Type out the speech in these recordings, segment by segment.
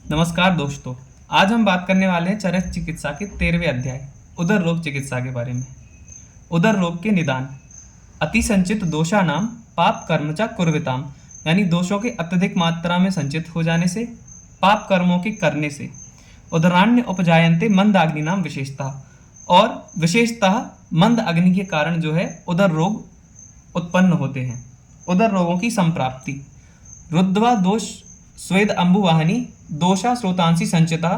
नमस्कार दोस्तों। आज हम बात करने वाले हैं चरक चिकित्सा के 13वें अध्याय उदर रोग चिकित्सा के बारे में। उदर रोग के निदान। अतिसंचित दोषानाम पाप कर्म च कुर्विताम, यानी दोषों के अत्यधिक मात्रा में संचित हो जाने से, पाप कर्मों के करने से। उदरान्य उपजायन्ते मंद अग्नि नाम विशेषता, और विशेषतः मंद अग्नि के कारण जो है उदर रोग उत्पन्न होते हैं। उदर रोगों की संप्राप्ति। रुद्वा दोष स्वेद अम्बुवाहिनी दोषा स्रोतांसी संचिता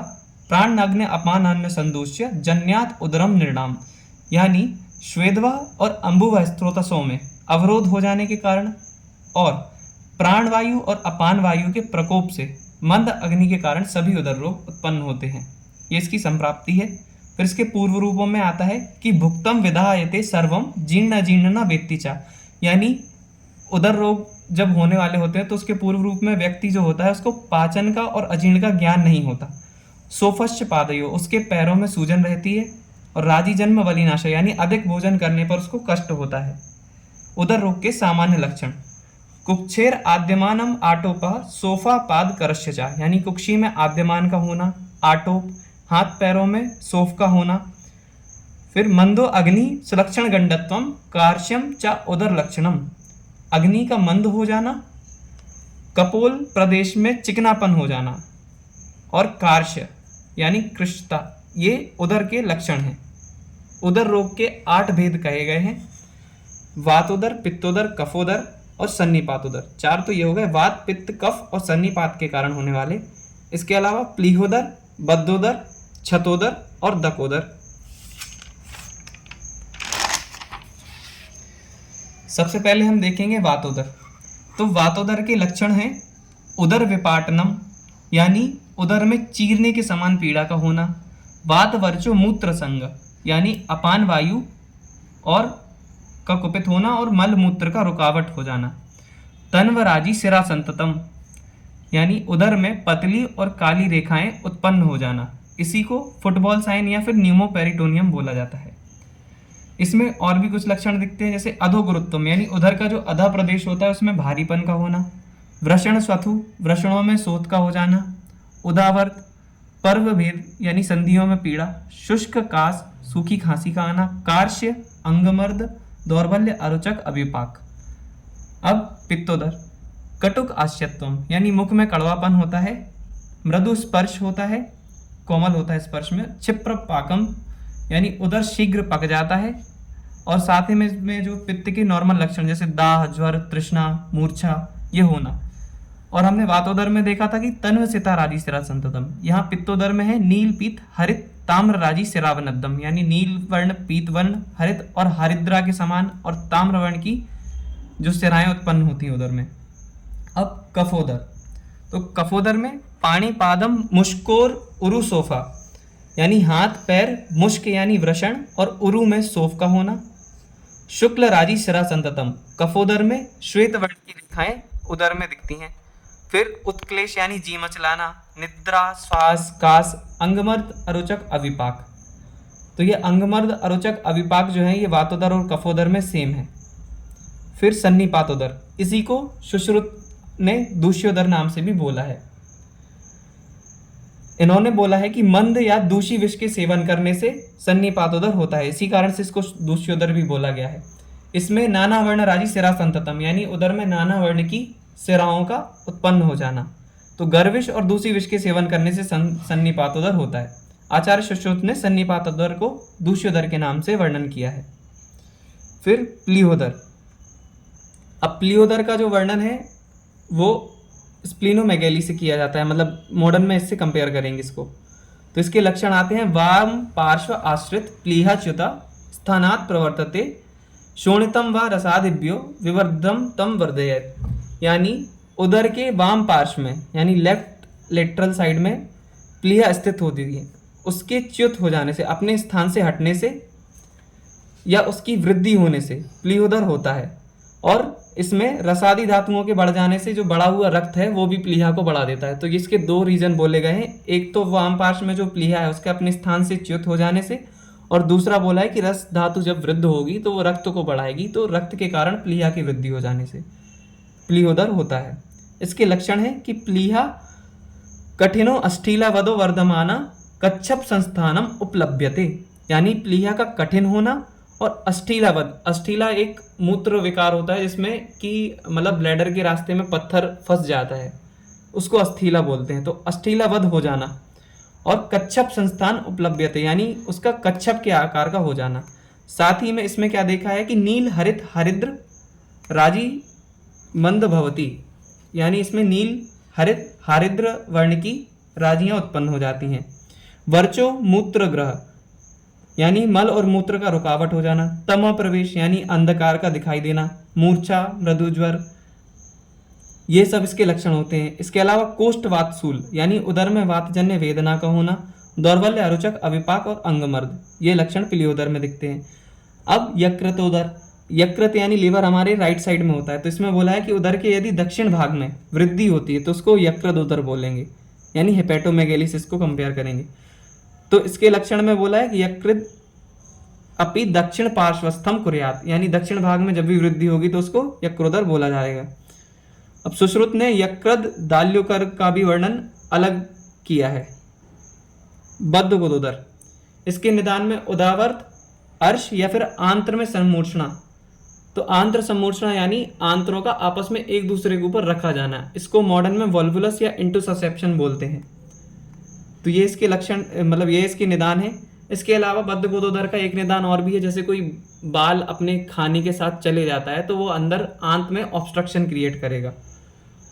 प्राणनग्न अपानान्न संदोष्य जन्यात उदरम निर्णाम, यानी श्वेदवा और अम्बुवा स्रोतसों में अवरोध हो जाने के कारण और प्राणवायु और अपान वायु के प्रकोप से मंद अग्नि के कारण सभी उदर रोग उत्पन्न होते हैं। ये इसकी संप्राप्ति है। फिर इसके पूर्व रूपों में आता है कि भुक्तम विधायते सर्वम जीर्ण जीर्ण न वेत्ति चा, यानी उदर रोग जब होने वाले होते हैं तो उसके पूर्व रूप में व्यक्ति जो होता है उसको पाचन का और अजीर्ण का ज्ञान नहीं होता। सोफश्च पादयो, उसके पैरों में सूजन रहती है। और राजी जन्म वलिनाश, यानी अधिक भोजन करने पर उसको कष्ट होता है। उदर रोग के सामान्य लक्षण। कुक्षेर आद्यमानम आटोपः सोफा पाद करश्यचा, यानी कुक्षी में आद्यमान का होना, आटोप हाथ पैरों में सोफ का होना। फिर मंदो अग्नि सुलक्षण गंडत्वम कार्श्यम च उदर लक्षणम, अग्नि का मंद हो जाना, कपोल प्रदेश में चिकनापन हो जाना, और कार्श्य यानी कृष्णता, ये उदर के लक्षण हैं। उदर रोग के 8 भेद कहे गए हैं। वातोदर, पित्तोदर, कफोदर और सन्निपातोदर। 4 तो ये हो गए, वात, पित्त, कफ और सन्निपात के कारण होने वाले। इसके अलावा प्लीहोदर, बद्धोदर, छतोदर और दकोदर। सबसे पहले हम देखेंगे वातोदर। तो वातोदर के लक्षण हैं उदर विपाटनम, यानी उदर में चीरने के समान पीड़ा का होना। वात वर्चो मूत्र संग, यानी अपान वायु और का कुपित होना और मल मूत्र का रुकावट हो जाना। तन्वराजी सिरा संततम, यानी उदर में पतली और काली रेखाएं उत्पन्न हो जाना। इसी को फुटबॉल साइन या फिर न्यूमोपेरिटोनियम बोला जाता है। इसमें और भी कुछ लक्षण दिखते हैं, जैसे अधोगुरुत्वम, यानी उधर का जो अधा प्रदेश होता है उसमें भारीपन का होना। वृषण स्वथु, वृषणों में सोत का हो जाना। उदावर्त, पर्व भेद यानी संधियों में पीड़ा। शुष्क कास, सूखी खांसी का आना। कार्श्य, अंगमर्द, दौर्बल्य, अरुचक, अविपाक। अब पित्तोदर। कटुक आश्यत्वम, यानी मुख में कड़वापन होता है। मृदु स्पर्श होता है, कोमल होता है स्पर्श में। क्षिप्र पाकम, यानी उदर शीघ्र पक जाता है। और साथ ही में इसमें जो पित्त के नॉर्मल लक्षण जैसे दाह, ज्वर, तृष्णा, मूर्छा, ये होना। और हमने वातोदर में देखा था कि तन्व सिताराजी सिरा संततम। यहाँ पित्तोदर में है नील, पीत, हरित, ताम्रराजी सिरावनद्दम, यानी नील वर्ण, पीत वर्ण, हरित और हरिद्रा के समान और ताम्र वर्ण की जो सिराएं उत्पन्न होती हैं उदर में। अब कफोदर। तो कफोदर में पाणी पादम मुष्कोर उरु सोफा, यानी हाथ पैर, मुष्क यानी वृषण और उरु में सोफ का होना। शुक्ल राजी सिरा संततम, कफोदर में श्वेत वर्ण की रेखाएं उदर में दिखती हैं। फिर उत्क्लेश यानी जी मचलाना, निद्रा, श्वास, कास, अंगमर्द, अरोचक, अविपाक। तो ये अंगमर्द, अरोचक, अविपाक जो है ये वातोदर और कफोदर में सेम है। फिर सन्निपातोदर, इसी को सुश्रुत ने दूष्योदर नाम से भी बोला है। इन्होंने बोला है कि मंद या दूषी विष के सेवन करने से सन्निपातोदर होता है, इसी कारण से इसको दूष्योदर भी बोला गया है। इसमें नाना वर्ण राजी सिरा संततम, यानी उदर में नाना वर्ण की सिराओं का उत्पन्न हो जाना। तो गर्विष और दूषी विष के सेवन करने से सन्निपातोदर होता है। आचार्य सुश्रुत ने सन्निपातोदर को दूष्योदर के नाम से वर्णन किया है। फिर प्लीहोदर। अब प्लीहोदर का जो वर्णन है वो स्प्लीनोमेगेली से किया जाता है, मतलब मॉडर्न में इससे कंपेयर करेंगे इसको। तो इसके लक्षण आते हैं वाम पार्श्व आश्रित प्लीहाच्युता स्थानात् प्रवर्तते शोणितम व रसादिभ्यो विवर्धम तम वर्धयेत, यानी उदर के वाम पार्श्व में यानी लेफ्ट लेटरल साइड में प्लीहा स्थित होती है, उसके च्युत हो जाने से, अपने स्थान से हटने से या उसकी वृद्धि होने से प्लीहोदर होता है। और इसमें रसादी धातुओं के बढ़ जाने से जो बढ़ा हुआ रक्त है वो भी प्लीहा को बढ़ा देता है। तो इसके 2 रीजन बोले गए हैं, एक तो वाम पार्श्व में जो प्लीहा है उसके अपने स्थान से च्युत हो जाने से, और दूसरा बोला है कि रस धातु जब वृद्ध होगी तो वो रक्त को बढ़ाएगी, तो रक्त के कारण प्लीहा की वृद्धि हो जाने से प्लीहोदर होता है। इसके लक्षण है कि प्लीहा कठिनो अस्थिलावधो वर्धमाना कच्छप संस्थानम उपलभ्यते, यानी प्लीहा का कठिन होना और अस्थिलावध, अस्थिला एक मूत्र विकार होता है जिसमें कि मतलब ब्लैडर के रास्ते में पत्थर फंस जाता है, उसको अस्थिला बोलते हैं। तो अस्थिलावध हो जाना और कच्छप संस्थान उपलभ्यते यानी उसका कच्छप के आकार का हो जाना। साथ ही में इसमें क्या देखा है कि नील हरित हरिद्र राजी मंद भवती, यानी इसमें नील हरित हरिद्र वर्ण की राजियां उत्पन्न हो जाती हैं। वर्चो मूत्र ग्रह, यानी मल और मूत्र का रुकावट हो जाना। तमो प्रवेश, यानी अंधकार का दिखाई देना। मूर्छा, मृदु ज्वर, ये सब इसके लक्षण होते हैं। इसके अलावा कोष्ठ वातसूल, यानी उदर में वातजन्य वेदना का होना। दौर्बल्य, अरुचक, अविपाक और अंगमर्द, ये लक्षण प्लियोदर में दिखते हैं। अब यकृतोदर, यकृत यानी लीवर हमारे राइट साइड में होता है, तो इसमें बोला है कि उदर के यदि दक्षिण भाग में वृद्धि होती है तो उसको यकृतोदर बोलेंगे, यानी हेपेटोमेगेलिस इसको कंपेयर करेंगे। तो इसके लक्षण में बोला है कि यकृत अपि दक्षिण पार्श्वस्थम कुर्यात, यानी दक्षिण भाग में जब भी वृद्धि होगी तो उसको यकृतोदर बोला जाएगा। अब सुश्रुत ने यकृत दाल्योकर का भी वर्णन अलग किया है। बद्धगोदोदर, इसके निदान में उदावर्त, अर्श या फिर आंत्र में सम्मूर्छना। तो आंत्र सम्मूर्छना यानी आंत्रों का आपस में एक दूसरे के ऊपर रखा जाना, इसको मॉडर्न में वॉल्वुलस या इंटरसेप्शन बोलते हैं। तो ये इसके लक्षण, मतलब ये इसके निदान है। इसके अलावा बद्धगोदोदर का एक निदान और भी है, जैसे कोई बाल अपने खाने के साथ चले जाता है तो वो अंदर आंत में ऑब्स्ट्रक्शन क्रिएट करेगा।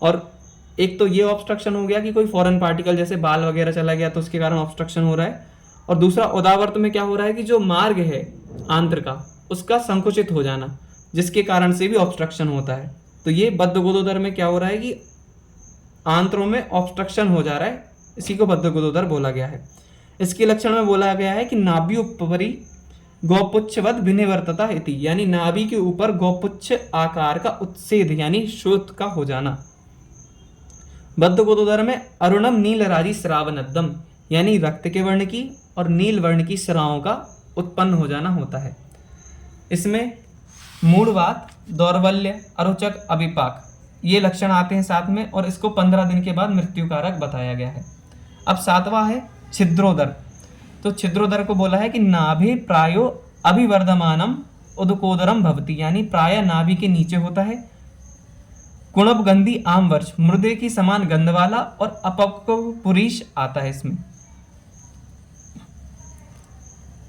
और एक तो ये ऑब्स्ट्रक्शन हो गया कि कोई फॉरेन पार्टिकल जैसे बाल वगैरह चला गया तो उसके कारण ऑब्स्ट्रक्शन हो रहा है। और दूसरा उदावर्त में क्या हो रहा है कि जो मार्ग है आंत्र का उसका संकुचित हो जाना, जिसके कारण से भी ऑब्स्ट्रक्शन होता है। तो ये बद्धगोदोदर में क्या हो रहा है कि आंत्रों में ऑब्स्ट्रक्शन हो जा रहा है, इसी को बद्धगोदोदर बोला गया है। इसके लक्षण में बोला गया है कि नाभ्योपरि गौपुच्छवत विनिवर्तता इति, यानी नाभि के ऊपर गौपुच्छ आकार का उत्सेद यानी शोथ का हो जाना। बद्धगोदोदर में अरुणम नील राजी श्रावणद्दम, यानी रक्त के वर्ण की और नील वर्ण की स्रावों का उत्पन्न हो जाना होता है। इसमें मूढ़वात, दौर्बल्य, अरोचक, अविपाक, ये लक्षण आते हैं साथ में, और इसको 15 दिन के बाद मृत्यु कारक बताया गया है। अब सातवां है छिद्रोदर। तो छिद्रोदर को बोला है कि नाभि प्रायो अभिवर्धमानम उदकोदरम भवति, यानी प्राय नाभि के नीचे होता है। गुणबगंधी आम वर्ष, मृदे की समान गंध वाला और अपपुरीश आता है इसमें।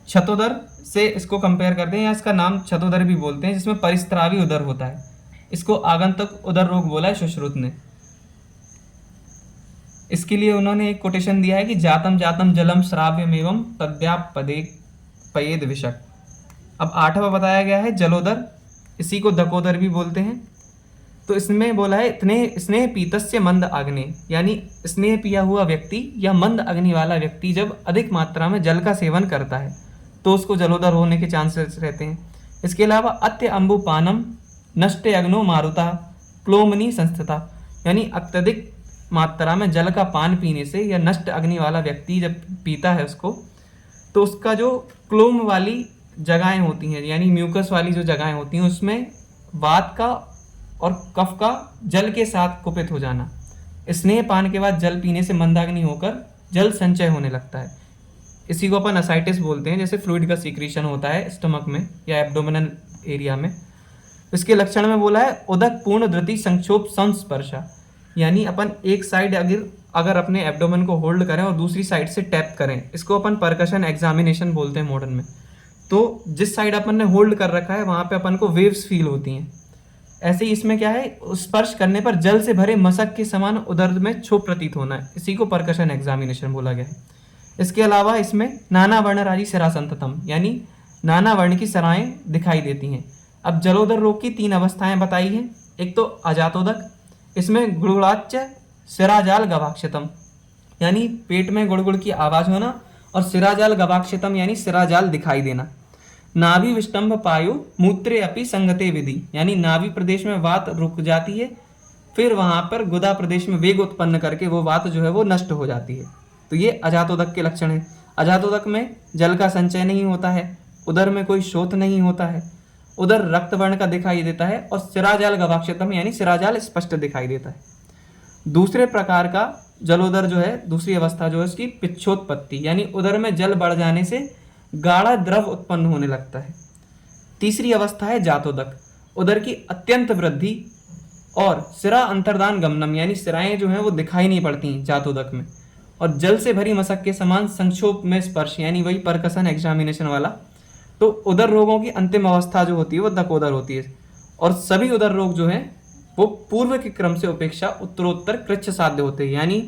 छतोदर से इसको कंपेयर करते हैं, या इसका नाम छतोदर भी बोलते हैं, जिसमें परिस्त्रावी उदर होता है। इसको आगंतुक उदर रोग बोला है सुश्रुत ने। इसके लिए उन्होंने एक कोटेशन दिया है कि जातम जातम जलम श्राव्यमेवं तद्यापदे पयेद विषक। अब 8वां बताया गया है जलोदर, इसी को दकोदर भी बोलते हैं। तो इसमें बोला है इतने स्नेह पीतस्य मंद अग्नि, यानी स्नेह पिया हुआ व्यक्ति या मंद अग्नि वाला व्यक्ति जब अधिक मात्रा में जल का सेवन करता है तो उसको जलोदर होने के चांसेस रहते हैं। इसके अलावा अत्य अम्बुपानम नष्टे अग्नो मारुता प्लोमनी संस्थिता, यानी अत्यधिक मात्रा में जल का पान पीने से या नष्ट अग्नि वाला व्यक्ति जब पीता है उसको, तो उसका जो क्लोम वाली जगहें होती हैं यानी म्यूकस वाली जो जगहें होती हैं उसमें वात का और कफ का जल के साथ कुपित हो जाना। स्नेह पान के बाद जल पीने से मंदाग्नि होकर जल संचय होने लगता है, इसी को अपन असाइटिस बोलते हैं। जैसे फ्लूइड का सीक्रेशन होता है स्टमक में या एब्डोमिनल एरिया में। इसके लक्षण में बोला है उदक पूर्ण धृति संक्षोभ संस्पर्शा, यानी अपन एक साइड अगर अपने एब्डोमेन को होल्ड करें और दूसरी साइड से टैप करें, इसको अपन परकशन एग्जामिनेशन बोलते हैं मॉडर्न में। तो जिस साइड अपन ने होल्ड कर रखा है वहाँ पे अपन को वेव्स फील होती हैं। ऐसे ही इसमें क्या है, स्पर्श करने पर जल से भरे मशक के समान उदर में क्षोभ प्रतीत होना है, इसी को परकशन एग्जामिनेशन बोला गया है। इसके अलावा इसमें नाना वर्ण राजी सिरासंततम, यानी नाना वर्ण की सराएं दिखाई देती हैं। अब जलोदर रोग की 3 अवस्थाएं बताई हैं। एक तो अजातोदक, इसमें गुड़गुड़ाच्च सिराजाल गवाक्षतम, यानी पेट में गुड़गुड़ की आवाज होना, और सिराजाल गवाक्षतम यानी सिराजाल दिखाई देना। नाभि विष्टंभ पायु मूत्रे अपि संगते विधि, यानी नाभि प्रदेश में वात रुक जाती है, फिर वहां पर गुदा प्रदेश में वेग उत्पन्न करके वो वात जो है वो नष्ट हो जाती है। तो ये अजातोदक के लक्षण है। अजातोदक में जल का संचय नहीं होता है, उदर में कोई शोथ नहीं होता है, उदर रक्त वर्ण का दिखाई देता है, और सिराजाल गवाक्षतम यानी सिराजाल स्पष्ट दिखाई देता है। दूसरे प्रकार का जलोदर जो है दूसरी अवस्था जो है उसकी पिच्छोत्पत्ति, यानी उदर में जल बढ़ जाने से गाढ़ा द्रव उत्पन्न होने लगता है। तीसरी अवस्था है जातोदक, उदर की अत्यंत वृद्धि और सिरा अंतर्दान गमनम, यानी सिराएं जो हैं वो दिखाई नहीं पड़ती जातोदक में, और जल से भरी मशक के समान संक्षोभ में स्पर्श, यानी वही परकसन एग्जामिनेशन वाला। तो उदर रोगों की अंतिम अवस्था जो होती है वो दकोदर होती है, और सभी उदर रोग जो हैं वो पूर्व के क्रम से उपेक्षा उत्तरोत्तर कृच्छ साध्य होते हैं। यानी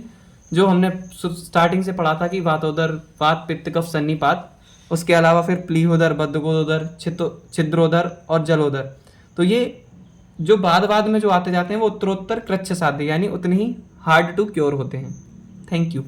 जो हमने स्टार्टिंग से पढ़ा था कि वातोदर, वात पित्त कफ सन्निपात, उसके अलावा फिर प्लीहोदर, बद्धकोदर, छिद्रोदर और जलोदर, तो ये जो बाद बाद में जो आते जाते हैं वो उत्तरोत्तर कृच्छ साध्य यानी उतने ही हार्ड टू क्योर होते हैं। Thank you.